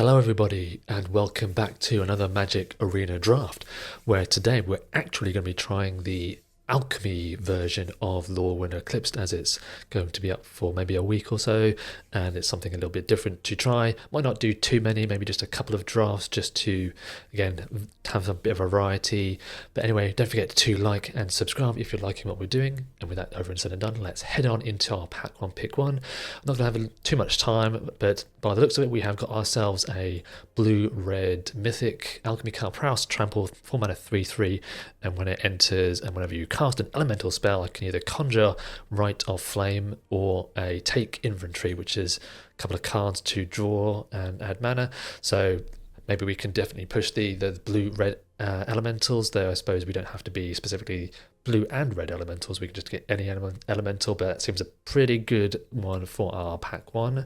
Hello everybody and welcome back to another Magic Arena draft, where today we're actually going to be trying the Alchemy version of Lorwyn Eclipsed, as it's going to be up for maybe a week or so, and it's something a little bit different to try. Might not do too many, maybe just a couple of drafts, just to again have a bit of variety. But anyway, don't forget to like and subscribe if you're liking what we're doing. And with that over and said and done, let's head on into our pack one pick one. I'm not going to have too much time, but by the looks of it, we have got ourselves a blue-red mythic Alchemy card, Prowess Trample, 4 mana 3/3, and when it enters and whenever you cast an elemental spell, I can either conjure Rite of Flame or a take inventory, which is a couple of cards to draw and add mana. So maybe we can definitely push the blue-red elementals, though I suppose we don't have to be specifically blue and red elementals. We can just get any elemental, but that seems a pretty good one for our pack one,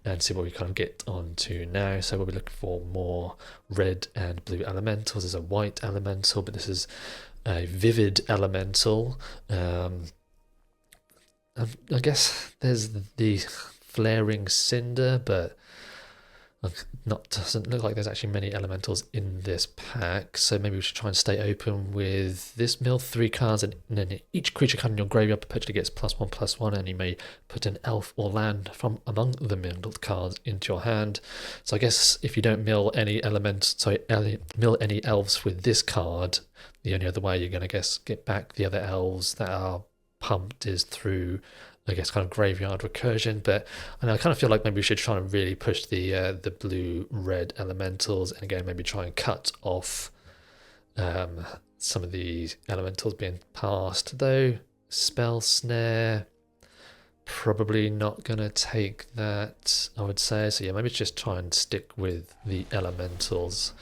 and see what we kind of get on to now. So we'll be looking for more red and blue elementals. There's a white elemental, but this is a vivid elemental. I guess there's the flaring cinder, but doesn't look like there's actually many elementals in this pack, so maybe we should try and stay open with this. Mill 3 cards, and then each creature card in your graveyard perpetually gets +1/+1, and you may put an elf or land from among the milled cards into your hand. So I guess if you don't mill any mill any elves with this card, the only other way you're going to get back the other elves that are pumped is through, I guess, kind of graveyard recursion. But I kind of feel like maybe we should try and really push the blue-red elementals, and again maybe try and cut off some of the elementals being passed. Though spell snare, probably not gonna take that, I would say. So yeah, maybe just try and stick with the elementals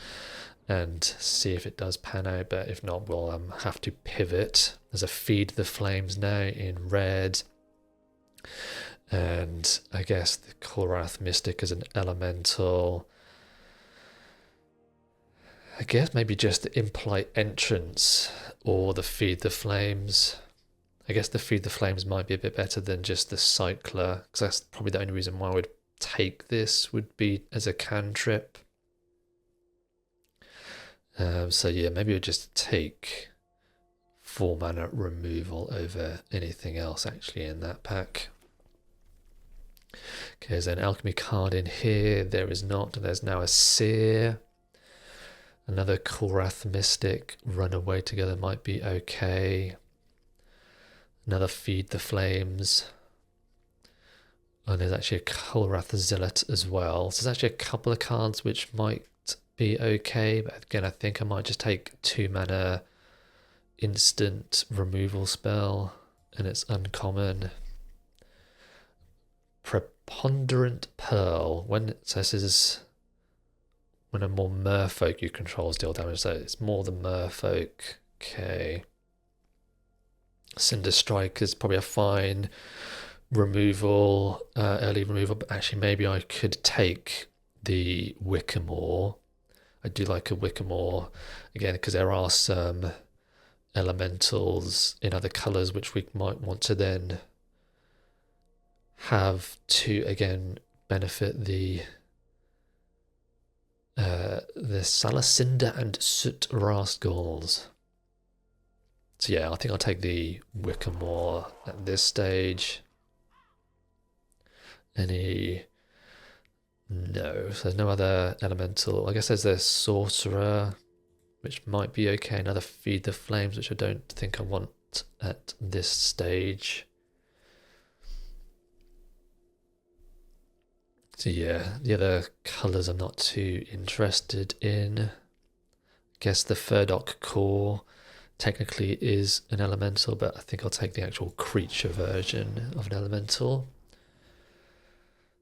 and see if it does pan out. But if not, we'll have to pivot. There's a Feed the Flames now in red. And I guess the Korath Mystic is an elemental. I guess maybe just the Impolite Entrance or the Feed the Flames. I guess the Feed the Flames might be a bit better than just the Cycler, because that's probably the only reason why I would take this, would be as a cantrip. So yeah, maybe we'll just take 4 mana removal over anything else actually in that pack. Okay, there's an Alchemy card in here. There is not. There's now a Seer. Another Korath Mystic. Run away together might be okay. Another Feed the Flames. And there's actually a Korath Zealot as well. So there's actually a couple of cards which might be okay. But again, I think I might just take 2 mana instant removal spell. And it's uncommon. Preponderant Pearl. When it says is when a more merfolk you control deal damage, so it's more the merfolk. Okay. Cinder Strike is probably a fine removal, early removal, but actually maybe I could take the Wickamore. I do like a Wickamore, again, because there are some elementals in other colours which we might want to then have to again benefit the Salacinder and Soot Rascals. So yeah, I think I'll take the Wickamore at this stage. No, so there's no other elemental. I guess there's a Sorcerer, which might be okay. Another Feed the Flames, which I don't think I want at this stage. So yeah, the other colours I'm not too interested in. I guess the Furdock Core technically is an elemental, but I think I'll take the actual creature version of an elemental.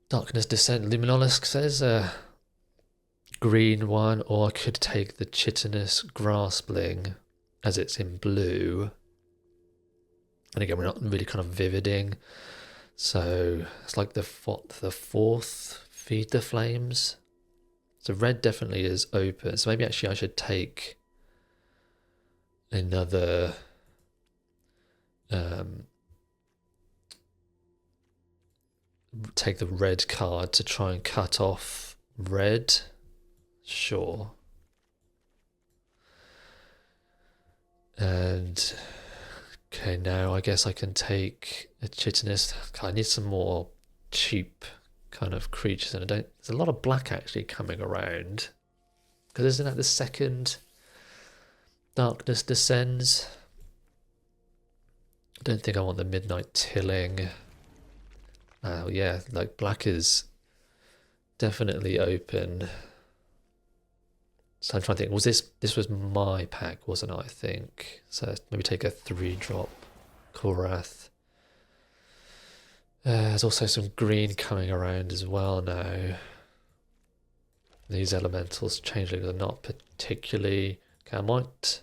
Darkness Descent Luminolosk says a green one, or I could take the Chitinous Graspling as it's in blue. And again, we're not really kind of vividing. So it's like the fourth Feed the Flames. So red definitely is open. So maybe actually I should take another take the red card to try and cut off red. Sure. And okay, now I guess I can take a chitinous. I need some more cheap kind of creatures, and I don't. There's a lot of black actually coming around, because isn't that the second Darkness Descends? I don't think I want the Midnight Tilling. Oh yeah, like black is definitely open. So I'm trying to think, was this was my pack, wasn't it, I think? So maybe take a 3-drop Korath. There's also some green coming around as well now. These elementals changelings are not particularly... Okay, I might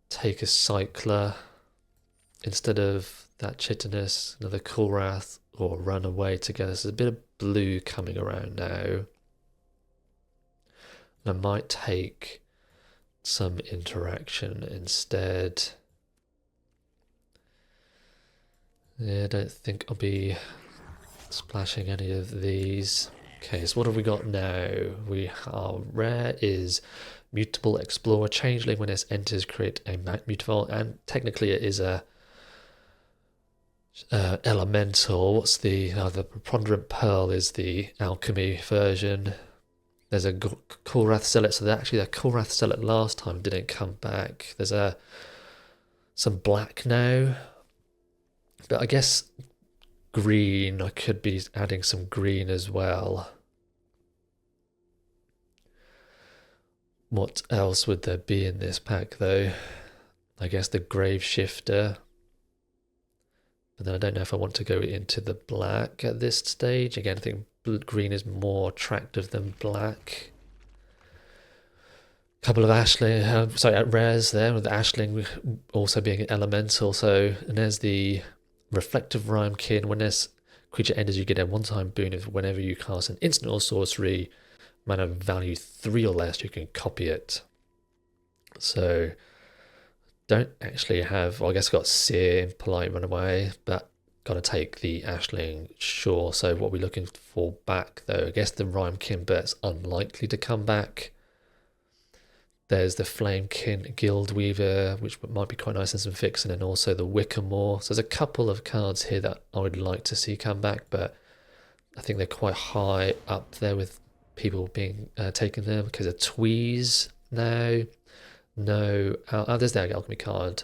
take a cycler instead of that chitinous, another Korath, or run away together. So there's a bit of blue coming around now. I might take some interaction instead. Yeah, I don't think I'll be splashing any of these. Okay, so what have we got now? Our rare is Mutable Explorer. Changeling, when it enters, create a mutable, and technically it is a elemental. What's the Preponderant Pearl is the Alchemy version. There's a Korath Zealot, so actually the Korath Zealot last time didn't come back. There's some black now, but I guess green, I could be adding some green as well. What else would there be in this pack though? I guess the Grave Shifter. But then I don't know if I want to go into the black at this stage. Again, I think green is more attractive than black. Couple of Ashling, rares there, with the Ashling also being an elemental. So, and there's the Reflective Rhymekin. When this creature enters, you get a one-time boon of whenever you cast an instant or sorcery, mana value 3 or less, you can copy it. So, don't actually have, well, I guess I've got Sear, Polite Runaway, but gotta take the Ashling, sure. So what we're looking for back though, I guess the Rhymekin, but it's unlikely to come back. There's the Flamekin Guildweaver, which might be quite nice and some fixing, and also the Wickermore. So there's a couple of cards here that I would like to see come back, but I think they're quite high up there with people being taking them, because of Tweeze now. No, there's the Alchemy card.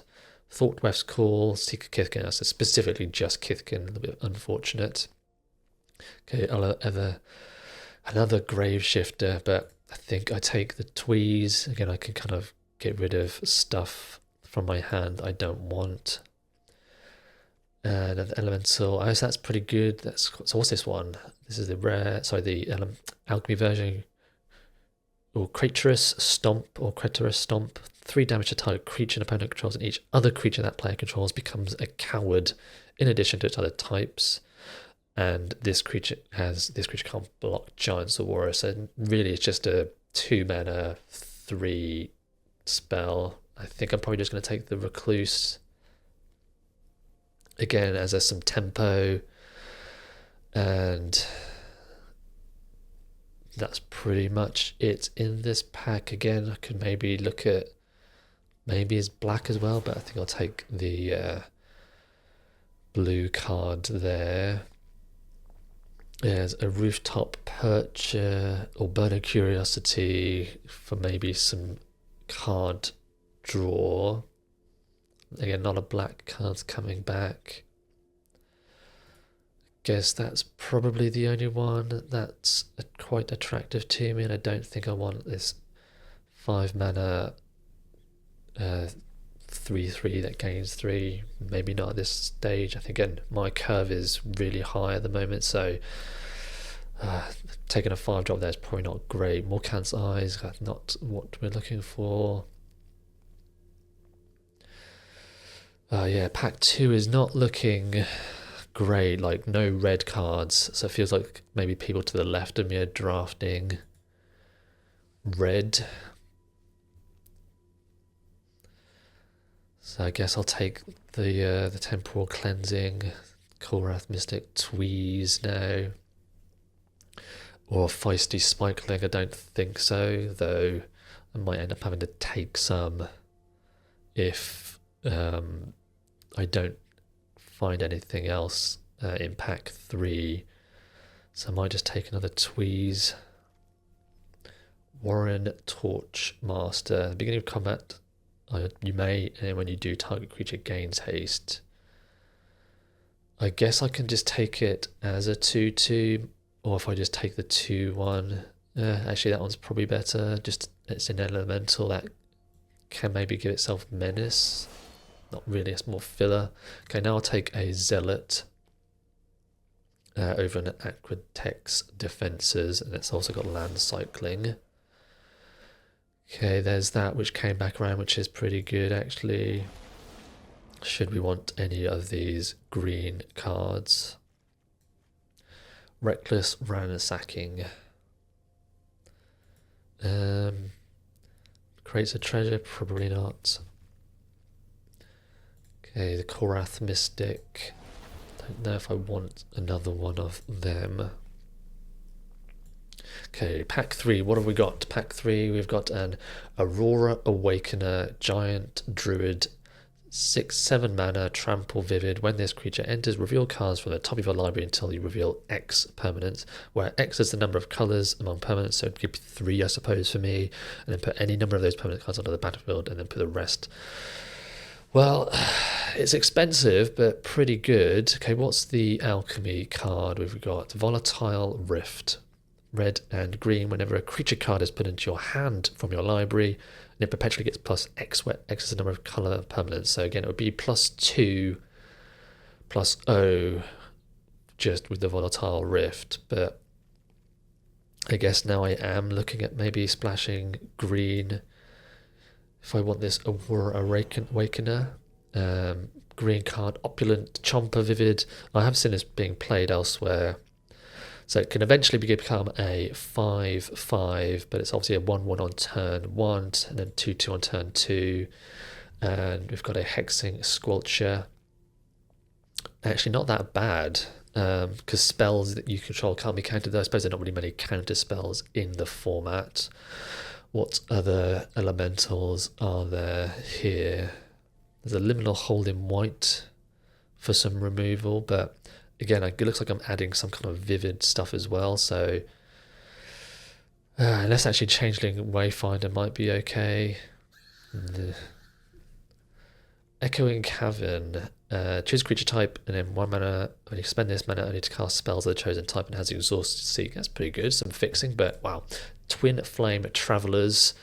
Thought Wef's Call, Seeker Kithkin, so specifically just Kithkin, a little bit unfortunate. Okay, another Grave Shifter, but I think I take the Tweeze. Again, I can kind of get rid of stuff from my hand I don't want. And the Elemental, oh, so that's pretty good. So what's this one? This is the rare, sorry, the Alchemy version. Or Craterous Stomp. 3 damage to target creature an opponent controls, and each other creature that player controls becomes a coward in addition to its other types. And this creature can't block Giants or Warriors, so really it's just a 2-mana 3 spell. I think I'm probably just going to take the Recluse. Again, as there's some tempo, and that's pretty much it in this pack. Again, I could maybe look at maybe it's black as well, but I think I'll take the blue card there. There's a Rooftop Perch or Burning Curiosity for maybe some card draw. Again, not a black card's coming back. Guess that's probably the only one that's quite attractive to me, and I don't think I want this 5-mana 3/3 that gains 3. Maybe not at this stage. I think, again, my curve is really high at the moment, so taking a 5-drop there is probably not great. Morkant's Eyes, not what we're looking for. Yeah, pack 2 is not looking great, like no red cards, so it feels like maybe people to the left of me are drafting red. So I guess I'll take the Temporal Cleansing, Korath Mystic Tweeze now. Or feisty spikeling, I don't think so, though I might end up having to take some if I don't find anything else in pack 3. So I might just take another Tweeze. Warren Torchmaster. Beginning of combat, you may, and when you do, target creature gains haste. I guess I can just take it as a 2/2, or if I just take the 2/1. Actually, that one's probably better. Just it's an elemental that can maybe give itself menace. Not really, it's more filler. Okay, now I'll take a Zealot over an Aquatex Defences, and it's also got land cycling. Okay, there's that which came back around, which is pretty good actually. Should we want any of these green cards? Reckless Ransacking. Creates a treasure, probably not. Okay, the Korath Mystic. Don't know if I want another one of them. Okay, pack 3, what have we got? Pack 3, we've got an Aurora Awakener, Giant Druid, 6/7 mana, Trample Vivid. When this creature enters, reveal cards from the top of your library until you reveal X permanents, where X is the number of colours among permanents, so it'd give 3, I suppose, for me, and then put any number of those permanent cards onto the battlefield, and then put the rest. Well, it's expensive, but pretty good. Okay, what's the Alchemy card we've got? Volatile Rift. Red and green. Whenever a creature card is put into your hand from your library, and it perpetually gets plus X, where X is the number of colour permanents. So again, it would be +2 +0 just with the Volatile Rift. But I guess now I am looking at maybe splashing green if I want this Aurora Awakener. Green card, Opulent, Chomper Vivid. I have seen this being played elsewhere. So it can eventually become a 5/5, but it's obviously a 1/1 on turn 1, and then 2/2 on turn 2. And we've got a Hexing Squelcher. Actually, not that bad, because spells that you control can't be countered, though I suppose there are not really many counter spells in the format. What other elementals are there here? There's a Liminal Hold in white for some removal, but again, it looks like I'm adding some kind of vivid stuff as well, so unless actually Changeling Wayfinder might be okay. Echoing Cavern. Choose creature type, and then 1 mana. When you spend this mana only to cast spells of the chosen type and has Exhausted Seek. That's pretty good, some fixing, but wow. Twin Flame Travelers.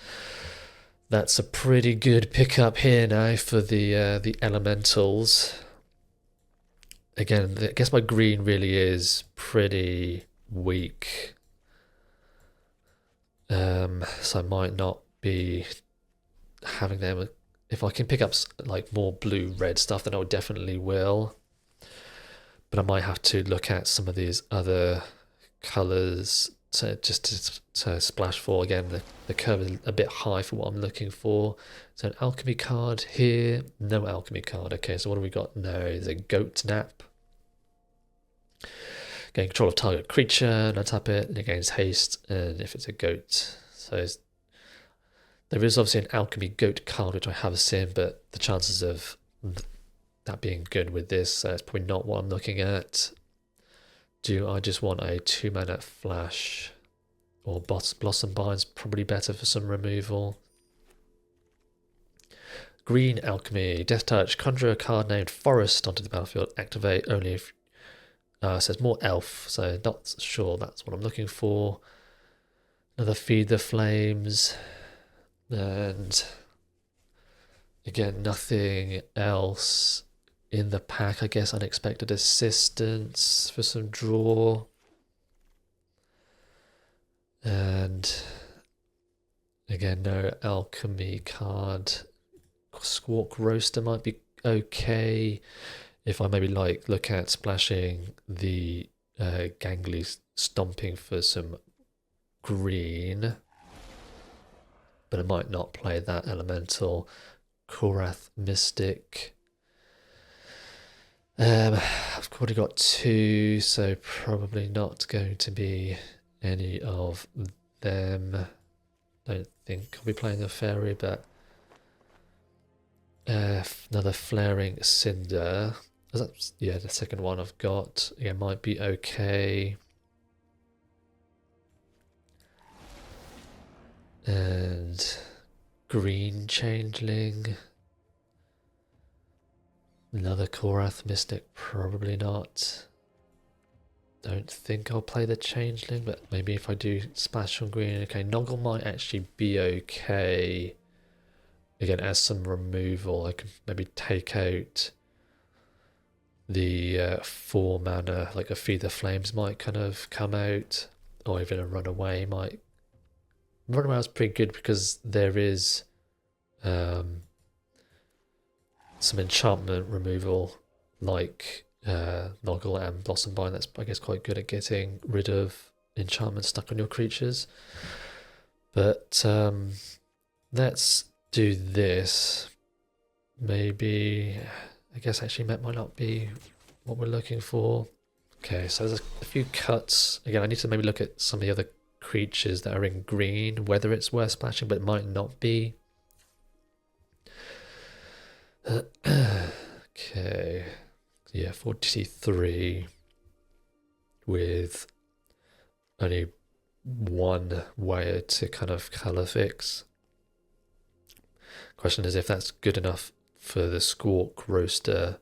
That's a pretty good pickup here now for the elementals. Again, I guess my green really is pretty weak. So I might not be having them. If I can pick up like more blue-red stuff, then I definitely will. But I might have to look at some of these other colours to splash for. Again, the curve is a bit high for what I'm looking for. So an Alchemy card here, no Alchemy card. Okay, so what have we got? No, there's a Goat Nap. Gain control of target creature, and untap it, and it gains haste, and if it's a goat. So there is obviously an Alchemy Goat card, which I have seen, but the chances of that being good with this, it's probably not what I'm looking at. Do I just want a 2 mana flash, or Blossom Bind's probably better for some removal. Green Alchemy, Death Touch, conjure a card named Forest onto the battlefield, activate only if it says more elf, so not sure that's what I'm looking for. Another Feed the Flames, and again, nothing else in the pack. I guess Unexpected Assistance for some draw. And again, no Alchemy card. Squawk Roaster might be okay. If I maybe look at splashing the Gangly Stomping for some green. But I might not play that elemental. Korath Mystic. I've already got 2, so probably not going to be any of them. Don't think I'll be playing a fairy, but another flaring cinder. Yeah, the second one I've got. Yeah, might be okay. And green changeling. Another Korath Mystic, probably not. Don't think I'll play the changeling, but maybe if I do splash on green. Okay, Noggle might actually be okay. Again, as some removal, I can maybe take out the 4 mana, like a Feed the Flames might kind of come out, or even a Runaway might. Runaway is pretty good because there is some enchantment removal, like Noggle and Blossom Bind. That's, I guess, quite good at getting rid of enchantment stuck on your creatures. But let's do this. Maybe, I guess actually Met might not be what we're looking for. Okay, so there's a few cuts. Again, I need to maybe look at some of the other creatures that are in green, whether it's worth splashing, but it might not be. Okay, yeah, 43 with only one way to kind of color fix. Question is if that's good enough for the Squawk Roaster.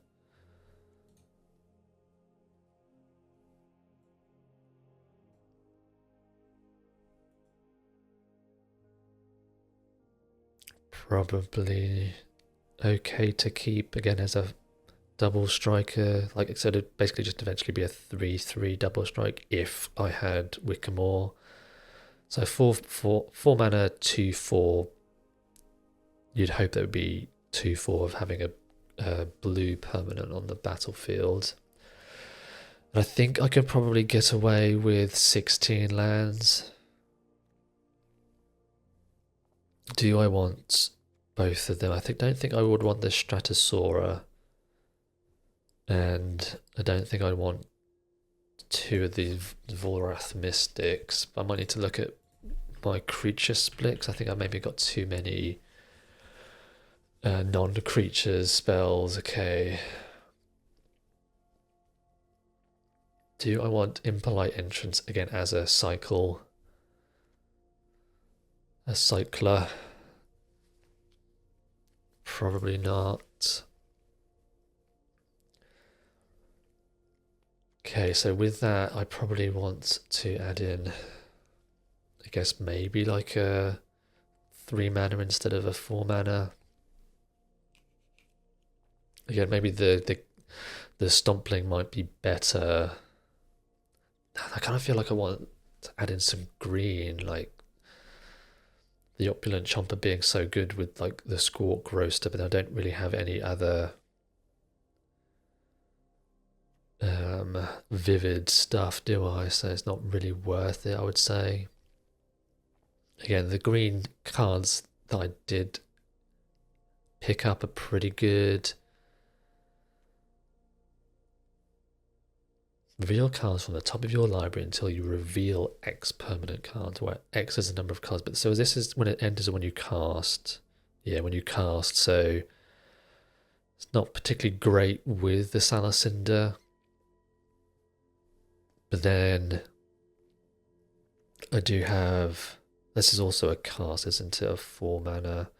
Probably okay to keep again as a double striker. Like I said, it'd basically just eventually be a 3/3 double strike if I had Wickamore. So 4 mana 2/4. You'd hope that would be 2/4 of having a blue permanent on the battlefield. And I think I could probably get away with 16 lands. Do I want both of them? Don't think I would want the Stratosaura. And I don't think I'd want 2 of the Volrath Mystics. But I might need to look at my creature splits. I think I maybe got too many non-creatures spells. Okay. Do I want Impolite Entrance again as a cycle? A cycler? Probably not. Okay, so with that, I probably want to add in, I guess maybe like a 3 mana instead of a 4 mana. Again, maybe the Stompling might be better. I kind of feel like I want to add in some green, like the Opulent Chomper being so good with like the Squawk Roaster, but I don't really have any other vivid stuff, do I? So it's not really worth it, I would say. Again, the green cards that I did pick up are pretty good. Reveal cards from the top of your library until you reveal X permanent cards, where X is the number of cards. But so this is when it enters when you cast. Yeah, when you cast. So it's not particularly great with the Salacinder. But then I do have. This is also a cast, isn't it? A 4 mana.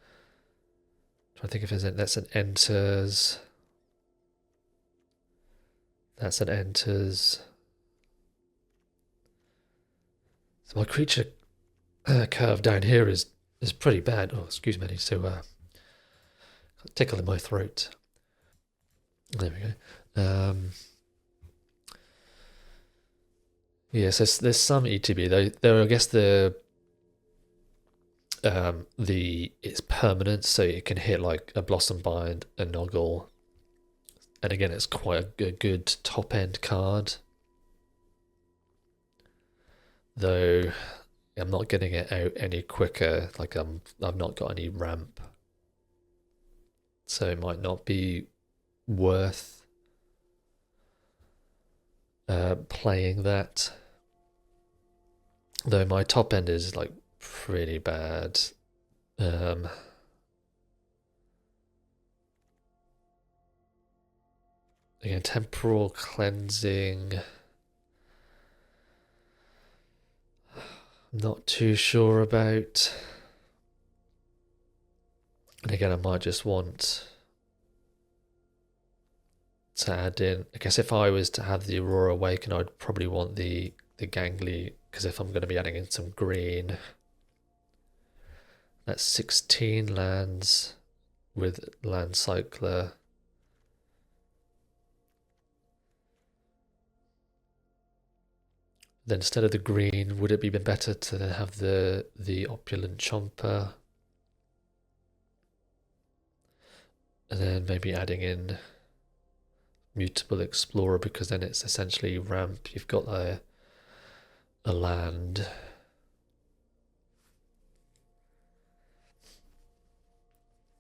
I think if that's an enters. That's an enters. So my creature curve down here is pretty bad. Oh, excuse me, I need to tickle in my throat. There we go. Yes, there's some ETB though. There, I guess it's permanent, so it can hit like a Blossom Bind, a Noggle. And again, it's quite a good top end card. Though I'm not getting it out any quicker. Like I've not got any ramp. So it might not be worth playing that. Though my top end is like pretty bad. Again, temporal cleansing. Not too sure about. And again, I might just want to add in. I guess if I was to have the Aurora Awaken, I'd probably want the Gangly, because if I'm going to be adding in some green, that's 16 lands with Land Cycler. Then instead of the green, would it be better to then have the Opulent Chomper? And then maybe adding in Mutable Explorer, because then it's essentially ramp. You've got a land.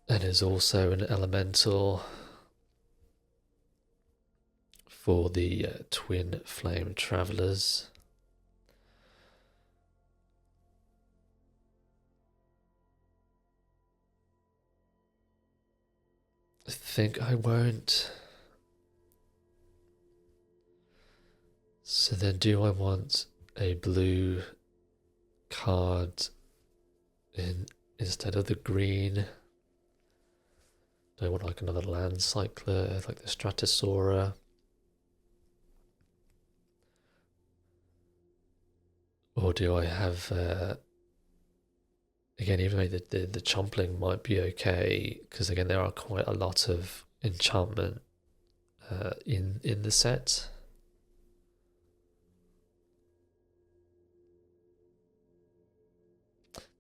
And is also an elemental for the Twin Flame Travelers. I think I won't. So then do I want a blue card instead of the green? Do I want like another land cycler, like the Stratosaura? Or do I have again, even though the Chompling might be okay, because again there are quite a lot of enchantment in the set.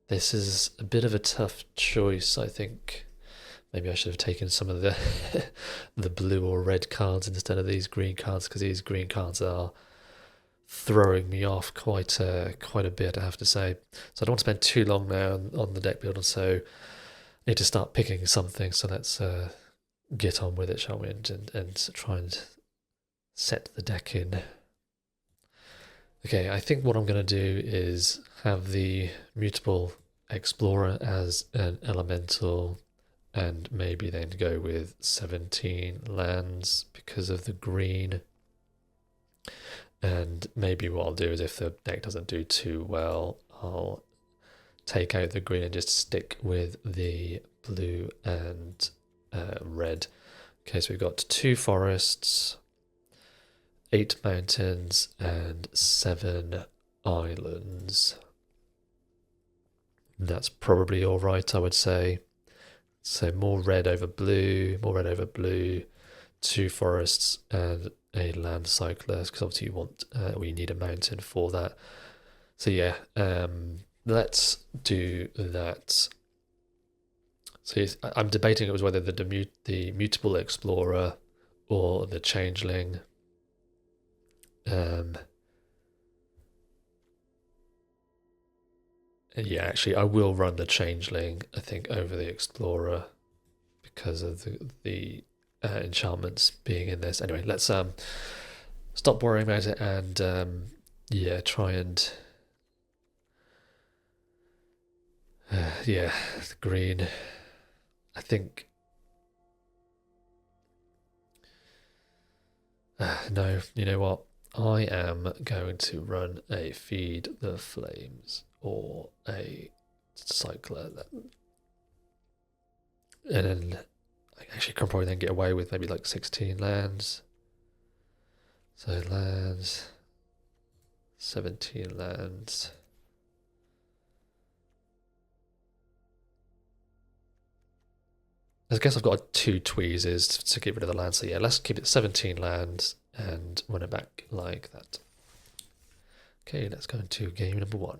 This is a bit of a tough choice, I think. Maybe I should have taken some of the the blue or red cards instead of these green cards, because these green cards are throwing me off quite a bit, I have to say. So I don't want to spend too long now on the deck builder, so I need to start picking something. So let's get on with it, shall we, and try and set the deck in. Okay, I think what I'm going to do is have the Mutable Explorer as an elemental, and maybe then go with 17 lands because of the green. And maybe what I'll do is, if the deck doesn't do too well, I'll take out the green and just stick with the blue and red. Okay, so we've got 2 forests, 8 mountains, and 7 islands. That's probably all right, I would say. So more red over blue, 2 forests, and a land cycler, because obviously you want we need a mountain for that. So yeah, let's do that. So I'm debating it was whether the Mutable Explorer or the Changeling. Yeah, actually, I will run the Changeling, I think, over the Explorer because of the enchantments being in this. Anyway, let's stop worrying about it and yeah, try and yeah, the green. I think no, you know what? I am going to run a Feed the Flames or a Cycler, and then I actually can probably then get away with maybe like 16 lands. So lands, 17 lands. I guess I've got 2 tweezers to get rid of the land. So yeah, let's keep it 17 lands and run it back like that. Okay, let's go into game number 1.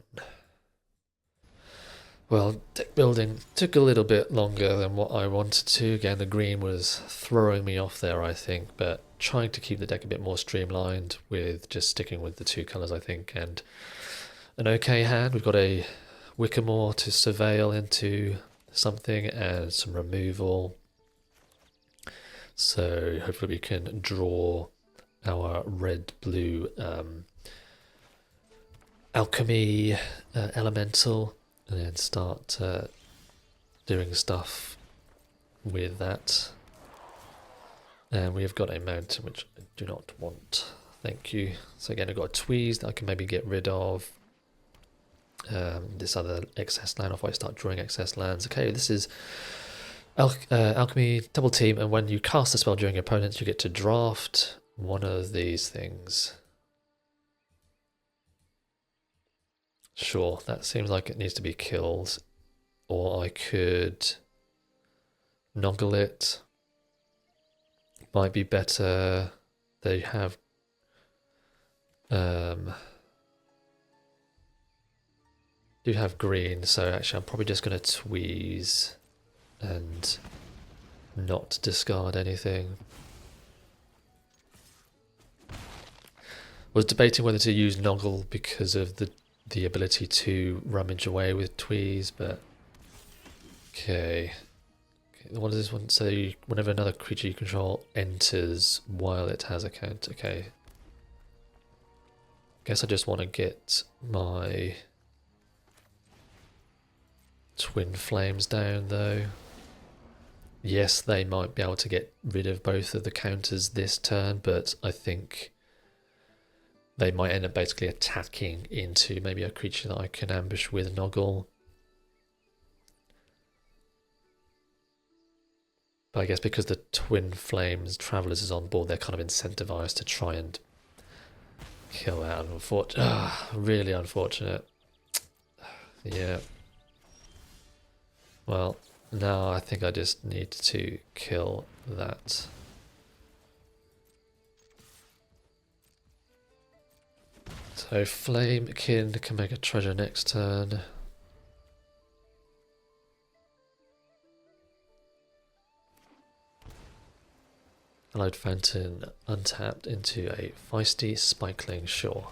Well, deck building took a little bit longer than what I wanted to. Again, the green was throwing me off there, I think, but trying to keep the deck a bit more streamlined with just sticking with the 2 colours, I think, and an okay hand. We've got a Wickermore to surveil into something and some removal. So hopefully we can draw our red-blue Alchemy elemental, and then start doing stuff with that. And we have got a mountain which I do not want. Thank you. So again, I've got a tweeze that I can maybe get rid of. This other excess land, if I start drawing excess lands. Okay, this is Alchemy double team, and when you cast a spell during your opponents, you get to draft one of these things. Sure, that seems like it needs to be killed. Or I could noggle it. Might be better. They have do have green, so actually I'm probably just going to tweeze and not discard anything. Was debating whether to use noggle because of the ability to rummage away with tweeze, but okay. What does this one say? Whenever another creature you control enters while it has a count. Okay. Guess I just want to get my twin flames down though. Yes, they might be able to get rid of both of the counters this turn, but I think they might end up basically attacking into maybe a creature that I can ambush with noggle. But I guess because the Twin Flames Travelers is on board, they're kind of incentivized to try and kill that. Really unfortunate. Yeah. Well, now I think I just need to kill that. So Flamekin can make a treasure next turn. Allowed Fountain untapped into a feisty Spikeling Shore.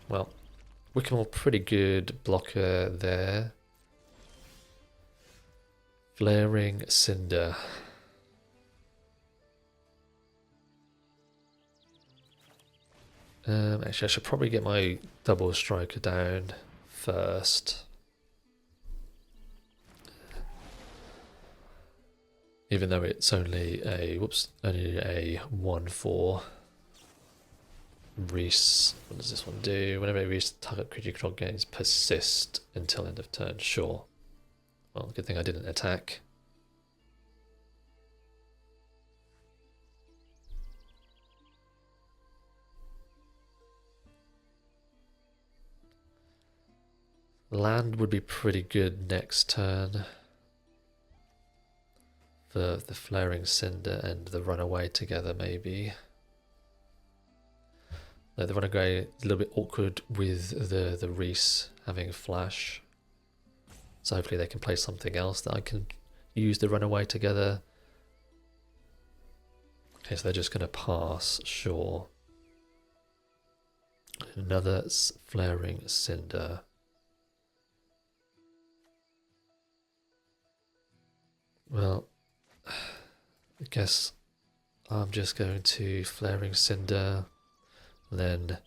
Well, Wickham pretty good blocker there. Flaring Cinder. Actually, I should probably get my double striker down first. Even though it's only a 1/4. Reese, what does this one do? Whenever Reese target creature control gains persist until end of turn. Sure. Well, good thing I didn't attack. Land would be pretty good next turn. The Flaring Cinder and the Runaway together, maybe. No, the Runaway is a little bit awkward with the Reese having Flash. So hopefully they can play something else that I can use the Runaway together. Okay, so they're just going to pass, sure. Another Flaring Cinder. Well, I guess I'm just going to Flaring Cinder, and then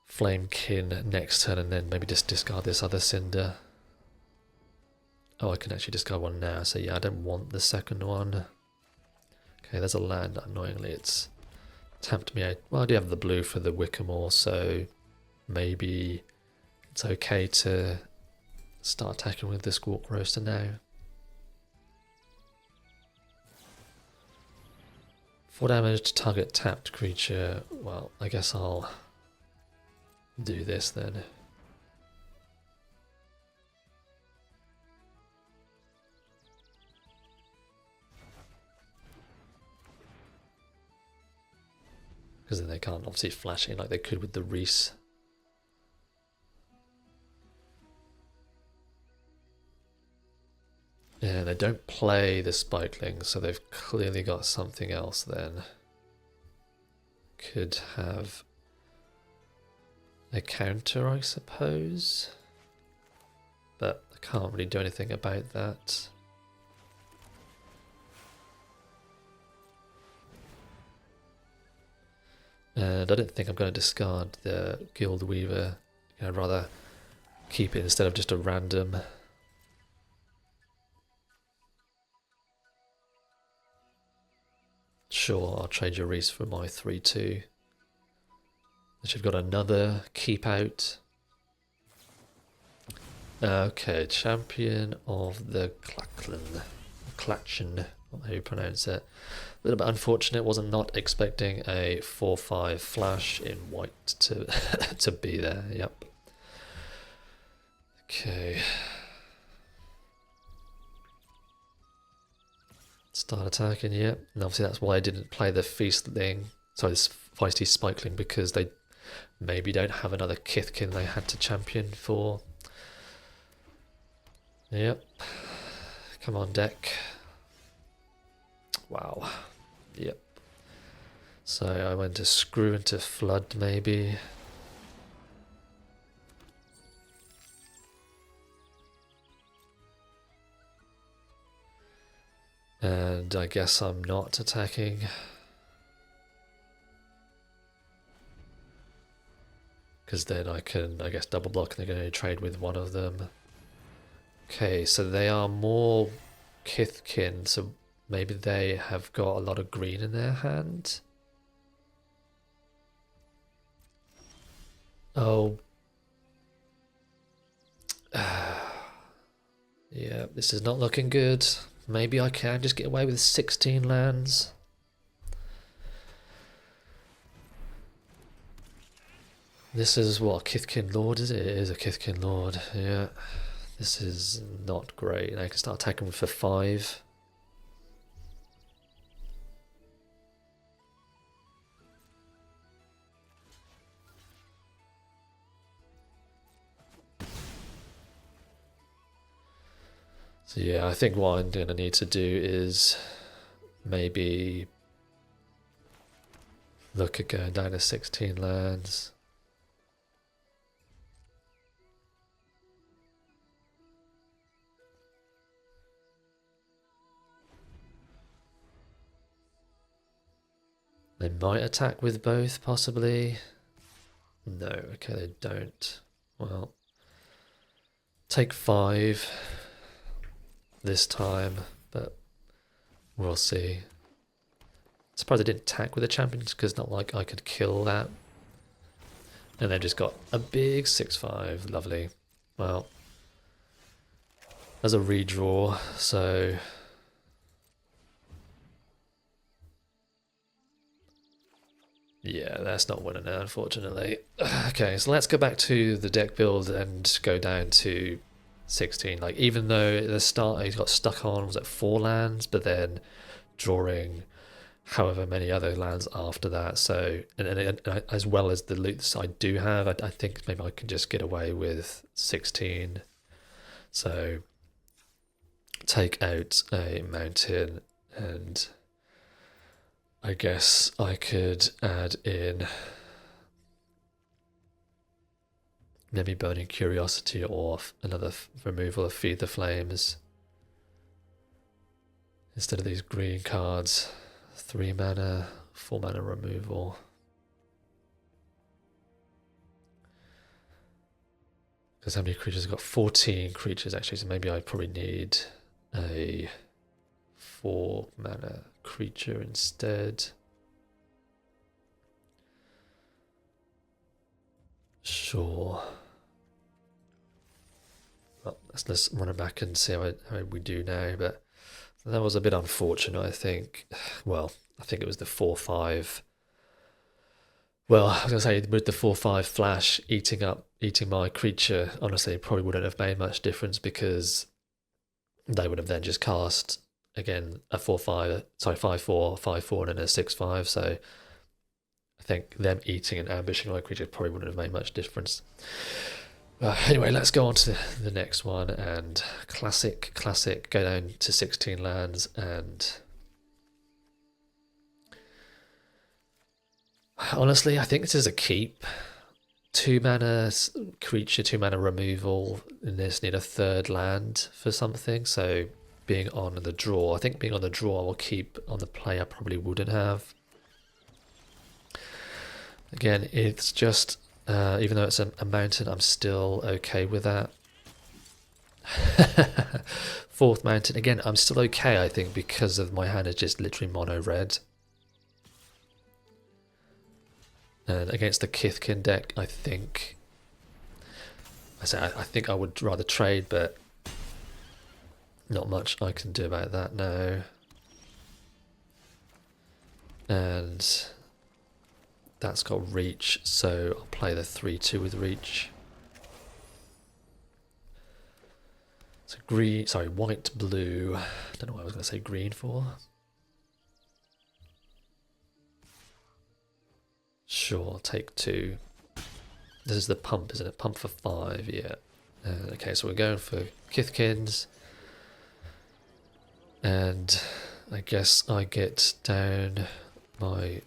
Flamekin next turn, and then maybe just discard this other Cinder. Oh, I can actually discard one now, so yeah, I don't want the second one. Okay, there's a land, annoyingly, it's tapped me out. Well, I do have the blue for the Wickamore, so maybe it's okay to start attacking with the Squawk Roaster now. 4 damage to target tapped creature. Well, I guess I'll do this then. Because then they can't obviously flash in like they could with the Reese. Yeah, they don't play the Spikeling, so they've clearly got something else then. Could have a counter, I suppose. But I can't really do anything about that. And I don't think I'm going to discard the Guild Weaver I'd rather keep it instead of just a random. Sure, I'll trade your Reese for my 3-2. You've got another keep out. Okay, champion of the Klachen, how you pronounce it. A little bit unfortunate, wasn't not expecting a 4-5 flash in white to to be there, yep. Okay. Start attacking, yep. And obviously that's why I didn't play the feastling, sorry, this feisty spikeling, because they maybe don't have another Kithkin they had to champion for. Yep. Come on, deck. Wow. Yep. So I went to screw into flood, maybe. And I guess I'm not attacking. Because then I can, I guess, double block and they're going to trade with one of them. Okay, so they are more Kithkin, so maybe they have got a lot of green in their hand. Oh. Yeah, this is not looking good. Maybe I can just get away with 16 lands. This is what, Kithkin Lord, is it? It is a Kithkin Lord, yeah. This is not great. I can start attacking for 5. So yeah, I think what I'm going to need to do is maybe look at going down to 16 lands. They might attack with both, possibly. No, okay, they don't. Well, take 5 this time, but we'll see. Surprised I didn't attack with the champions, because not like I could kill that. And they've just got a big 6-5. Lovely. Well, as a redraw, so yeah, that's not winning now, unfortunately. Okay, so let's go back to the deck build and go down to 16. Like, even though at the start he got stuck on, was it 4 lands, but then drawing however many other lands after that. So, and as well as the loot I do have, I think maybe I can just get away with 16. So, take out a mountain, and I guess I could add in maybe Burning Curiosity or another removal of Feed the Flames instead of these green cards. 3 mana, 4 mana removal. Because how many creatures? I've got 14 creatures actually, so maybe I probably need a 4 mana creature instead. Sure. Well, let's run it back and see how we do now, but that was a bit unfortunate, I think. Well, I think it was the 4-5. Well, I was going to say, with the 4-5 flash eating my creature, honestly, it probably wouldn't have made much difference, because they would have then just cast, again, a 4-5, sorry, 5-4, 5-4, and then a 6-5, so I think them eating and ambushing my creature probably wouldn't have made much difference. Anyway, let's go on to the next one, and classic, go down to 16 lands, and honestly, I think this is a keep. 2 mana creature, 2 mana removal, and this need a 3rd land for something, so being on the draw, I think being on the draw I will keep. On the play I probably wouldn't have. Again, it's just Even though it's a mountain, I'm still okay with that. Fourth mountain, again, I'm still okay, I think, because of my hand is just literally mono red. And against the Kithkin deck, I think I think I would rather trade, but not much I can do about that now. And that's got reach, so I'll play the 3-2 with reach. So green, sorry, white, blue. I don't know what I was going to say green for. Sure, take 2. This is the pump, isn't it? Pump for 5, yeah. Okay, so we're going for Kithkins. And I guess I get down my...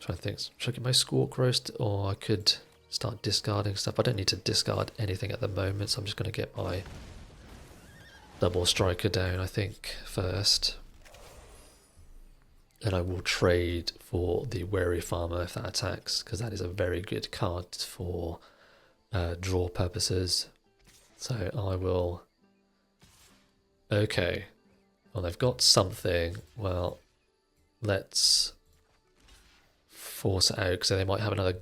trying to think, should I get my Squawk Roast, or I could start discarding stuff? I don't need to discard anything at the moment, so I'm just going to get my double striker down, I think, first. And I will trade for the Wary Farmer if that attacks, because that is a very good card for draw purposes. So I will... Okay. Well, they've got something. Well, let's force it out, because they might have another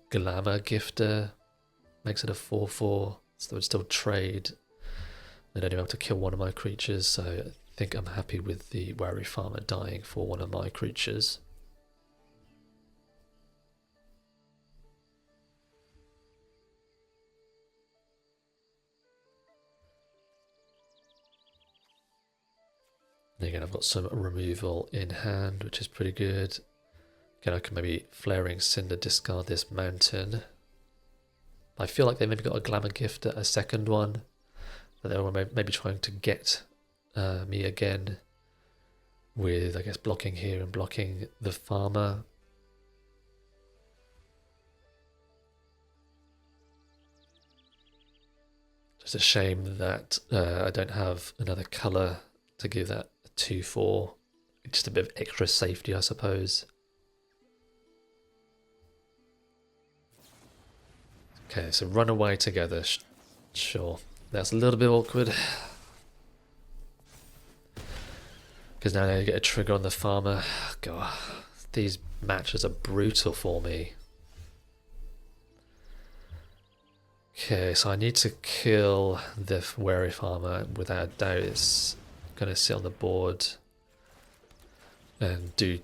Glamour Gifter. Makes it a 4-4, so they would still trade. They don't even have to kill one of my creatures, so I think I'm happy with the Wary Farmer dying for one of my creatures. And again, I've got some removal in hand, which is pretty good. Again, I can maybe Flaring Cinder discard this mountain. I feel like they maybe got a Glamour Gifter, a second one. That they were maybe trying to get me again with, I guess, blocking here and blocking the farmer. Just a shame that I don't have another colour to give that a 2-4. Just a bit of extra safety, I suppose. Okay, so run away together. Sure. That's a little bit awkward. Because now you get a trigger on the farmer. God, these matches are brutal for me. Okay, so I need to kill the Wary Farmer. Without a doubt, it's going to sit on the board and do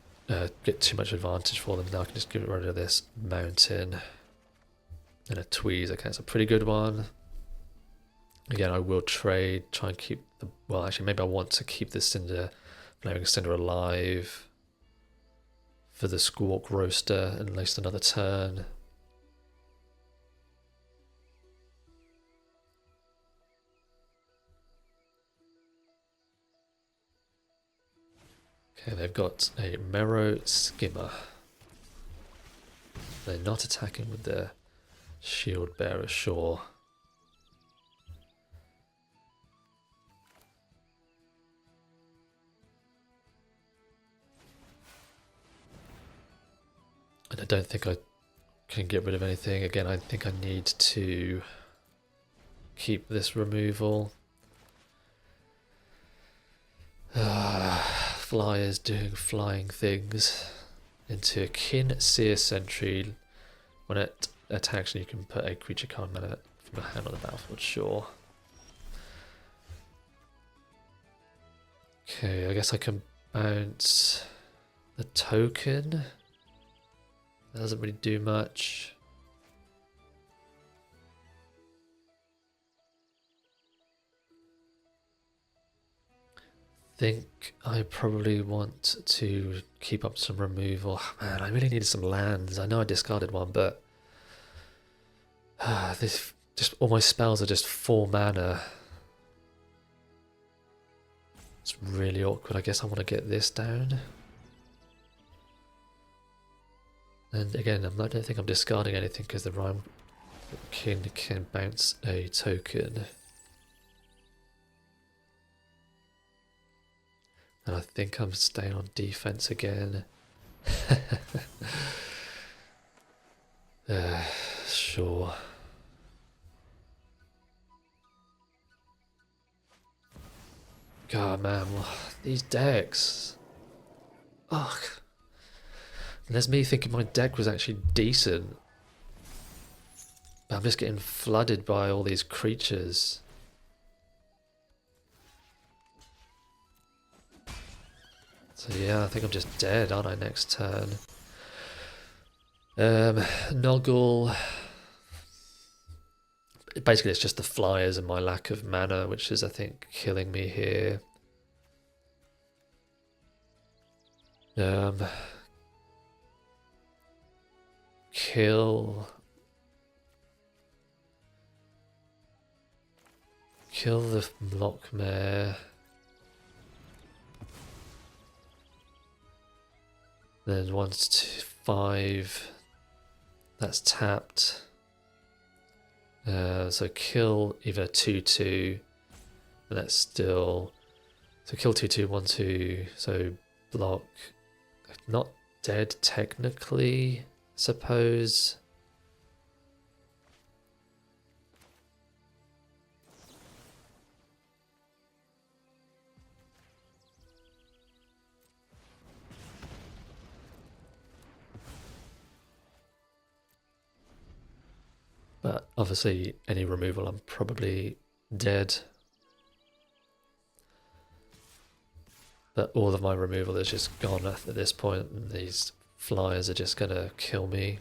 get too much advantage for them. Now I can just get rid of this mountain and a Tweeze. Okay, that's a pretty good one. Again, I will trade, try and keep the... Well, actually, maybe I want to keep the Cinder, Flaming Cinder alive for the Squawk Roaster and at least another turn. Okay, they've got a Marrow Skimmer. They're not attacking with their Shield Bearer, sure. And I don't think I can get rid of anything. Again, I think I need to keep this removal. Flyers doing flying things into a Kin Seer Sentry. When it attacks, you can put a creature card mana from your hand on the battlefield, sure. Okay, I guess I can bounce the token. That doesn't really do much. I think I probably want to keep up some removal. Man, I really needed some lands. I know I discarded one, but this just all my spells are just 4 mana. It's really awkward. I guess I want to get this down. And again, I don't think I'm discarding anything because the Rhyme King can bounce a token. And I think I'm staying on defense again. Sure. God, man, these decks. Ugh. And there's me thinking my deck was actually decent. But I'm just getting flooded by all these creatures. So yeah, I think I'm just dead, aren't I, next turn? Noggle. Basically, it's just the flyers and my lack of mana, which is, I think, killing me here. Kill the Blockmare. Then 1 to 5. That's tapped. So kill either 2/2, and that's still. So kill 2/2, 1/2. So block. Not dead technically, suppose. But obviously, any removal, I'm probably dead. But all of my removal is just gone at this point, and these flyers are just gonna kill me.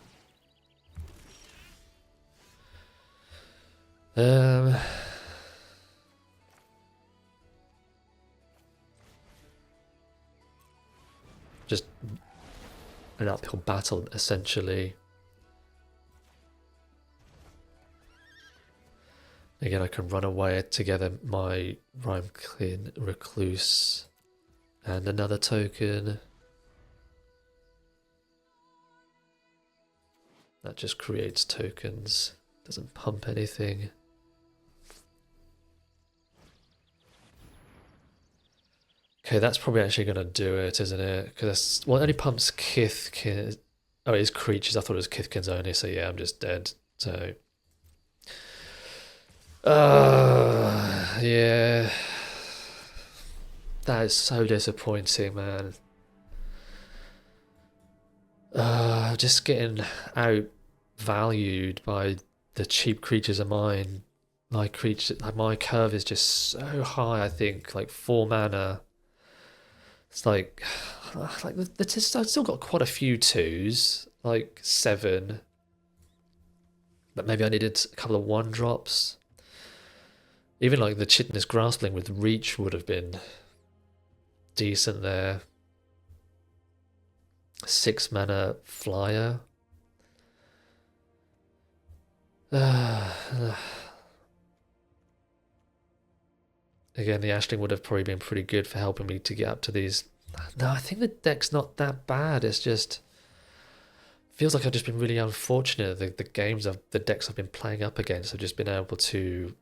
Just an uphill battle, essentially. Again, I can run away together my Rhyme-Clean Recluse and another token. That just creates tokens, doesn't pump anything. Okay, that's probably actually going to do it, isn't it? Because well, it only pumps Kithkin. Oh, it is creatures. I thought it was Kithkins only. So yeah, I'm just dead. So yeah, that is so disappointing, man. Just getting outvalued by the cheap creatures of mine. My curve is just so high. I think like 4 mana. It's like I've still got quite a few 2s, like 7. But maybe I needed a couple of 1-drops. Even like the Chitinous Graspling with Reach would have been decent there. 6 mana flyer. Again, the Ashling would have probably been pretty good for helping me to get up to these. No, I think the deck's not that bad. It's just feels like I've just been really unfortunate. The decks I've been playing up against have just been able to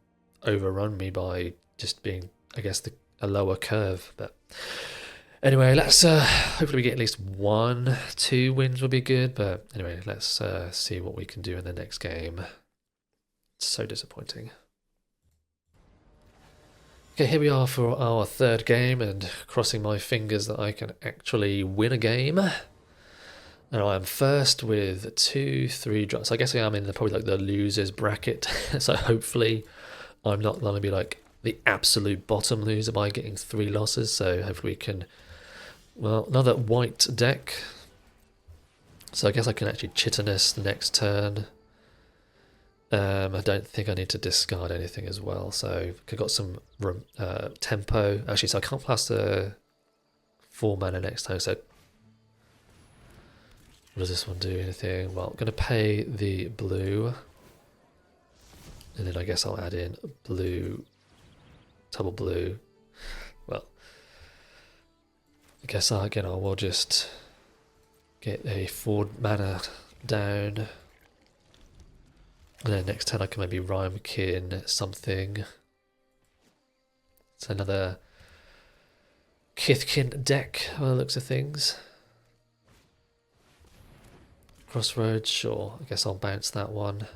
overrun me by just being, I guess, a lower curve. But anyway, let's hopefully we get at least 1-2 wins will be good. But anyway, let's see what we can do in the next game. It's so disappointing. Okay, here we are for our 3rd game, and crossing my fingers that I can actually win a game. And I am first with 2 3-drops. I guess I am in probably like the losers bracket. So hopefully I'm not going to be like the absolute bottom loser by getting 3 losses. So hopefully we can, well, another white deck. So I guess I can actually Chitinous the next turn. I don't think I need to discard anything as well, so I've got some tempo. Actually, so I can't pass the 4 mana next turn, so what does this one do? Anything? Well, I'm going to pay the blue, and then I guess I'll add in blue, double blue. Well, I guess I will just get a 4 mana down. And then next turn I can maybe Rhyme-Kin something. It's another Kithkin deck by the looks of things. Crossroads, sure. I guess I'll bounce that one.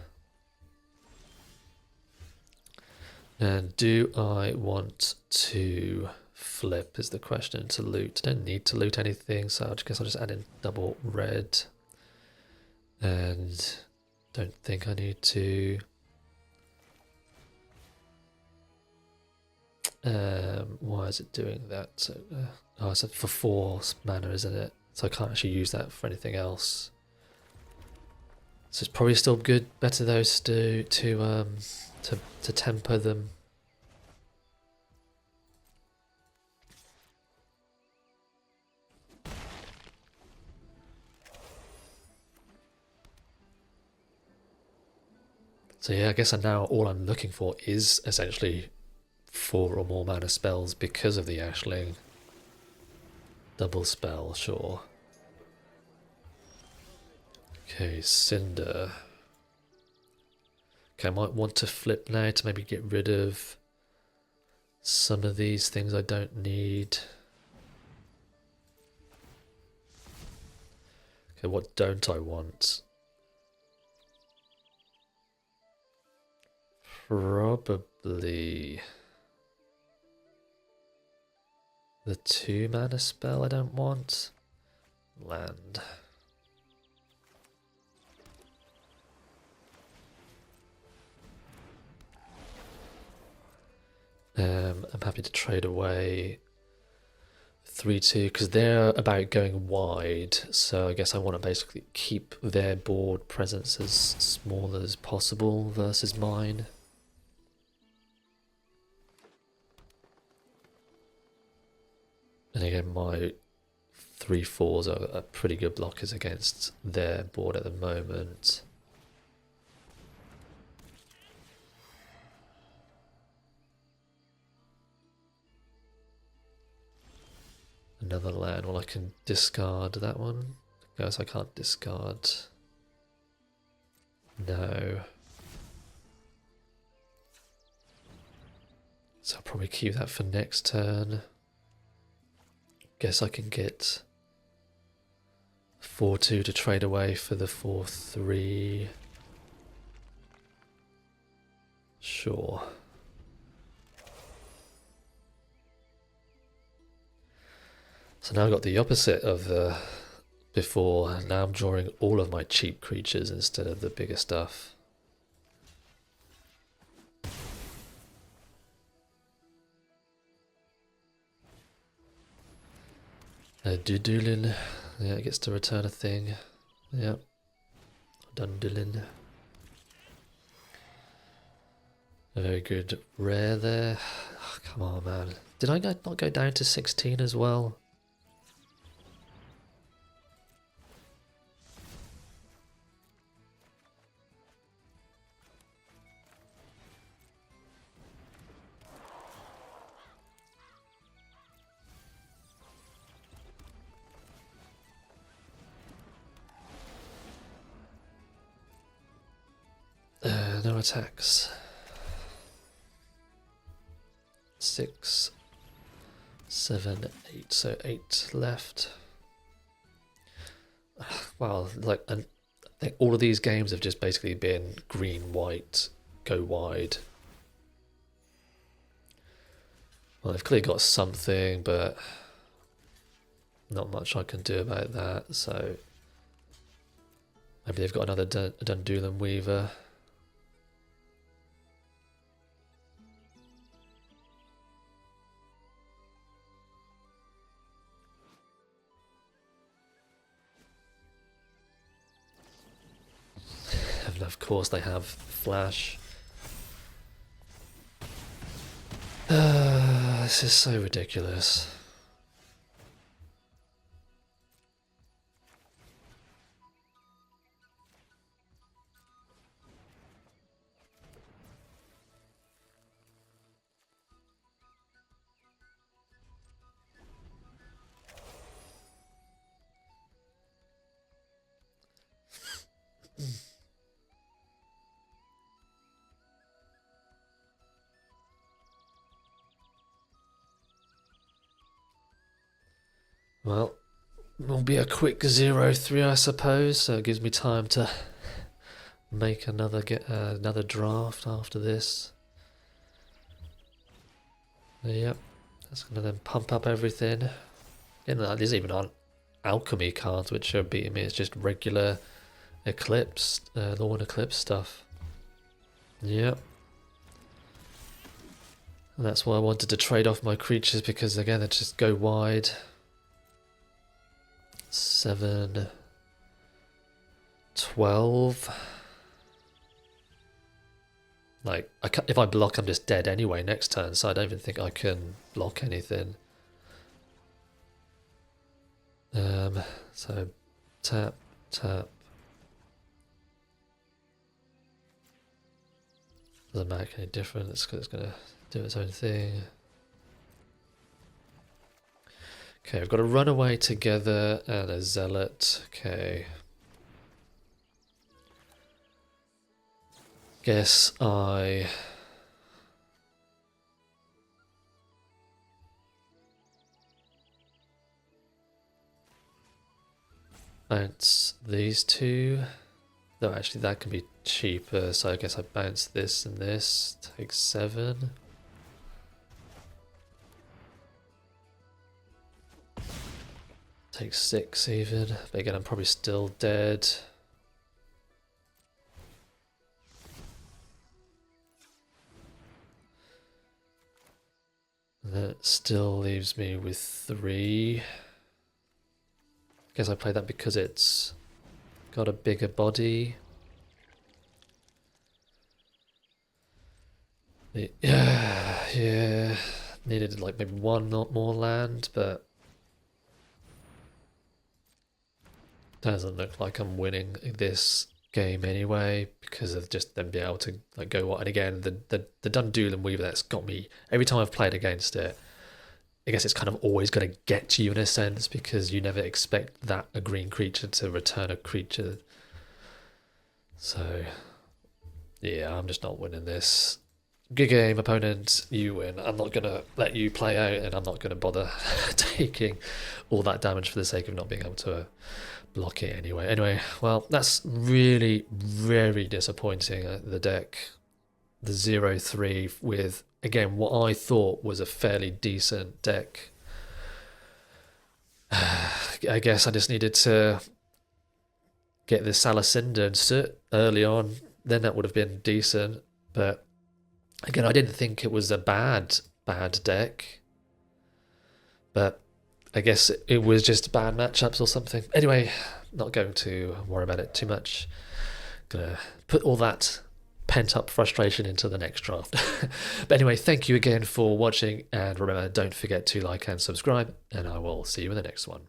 And do I want to flip is the question to loot. Don't need to loot anything, so I guess I'll just add in double red. And don't think I need to. Why is it doing that? So, oh, it's for 4 mana, isn't it? So I can't actually use that for anything else. So it's probably still good, better those to temper them. So yeah, I guess now all I'm looking for is essentially 4 or more mana spells because of the Ashling. Double spell, sure. Okay, Cinder. Okay, I might want to flip now to maybe get rid of some of these things I don't need. Okay, what don't I want? Probably the 2 mana spell I don't want. Land. I'm happy to trade away 3-2 because they're about going wide, so I guess I want to basically keep their board presence as small as possible versus mine. And again, my 3-4s are pretty good blockers against their board at the moment. Another land. Well, I can discard that one. I guess I can't discard. No. So I'll probably keep that for next turn. Guess I can get 4-2 to trade away for the 4-3. Sure. So now I've got the opposite of the before. Now I'm drawing all of my cheap creatures instead of the bigger stuff. Dudulin, yeah, it gets to return a thing. Yep. Dundulin. A very good rare there. Oh, come on, man. Did I not go down to 16 as well? No attacks. 6, 7, 8. So 8 left. Wow, like, and I think all of these games have just basically been green, white, go wide. Well, they've clearly got something, but not much I can do about that. So maybe they've got another Dundulan Weaver. And of course they have Flash. This is so ridiculous. Well, will be a quick 0-3, I suppose, so it gives me time to make another draft after this. Yep, that's gonna then pump up everything. And there's even on Alchemy cards which are beating me. It's just regular Eclipsed, Lorwyn Eclipsed stuff. Yep. And that's why I wanted to trade off my creatures, because again they just go wide. 7, 12. Like, if I block, I'm just dead anyway next turn, so I don't even think I can block anything. So tap, tap. Doesn't make any difference because it's gonna do its own thing. Okay, I've got a runaway together and a zealot. Okay. Guess I bounce these two. No, actually that can be cheaper, so I guess I bounce this and this. Take 7. Take 6 even. But again, I'm probably still dead. That still leaves me with 3. Guess I played that because it's got a bigger body. Yeah. Needed like maybe 1 more land, but doesn't look like I'm winning this game anyway, because of just them being able to like go what. And again, the done duel and weaver, that's got me every time I've played against it. I guess it's kind of always going to get to you in a sense, because you never expect that a green creature to return a creature. So yeah, I'm just not winning this. Good game, opponent, you win. I'm not going to let you play out, and I'm not going to bother taking all that damage for the sake of not being able to block it anyway. Anyway, well, that's really very disappointing. The deck, the 0-3 with, again, what I thought was a fairly decent deck. I guess I just needed to get the Salacinda and Soot early on, then that would have been decent. But again, I didn't think it was a bad deck, but I guess it was just bad matchups or something. Anyway, not going to worry about it too much. Gonna put all that pent up frustration into the next draft. But anyway, thank you again for watching, and remember, don't forget to like and subscribe, and I will see you in the next one.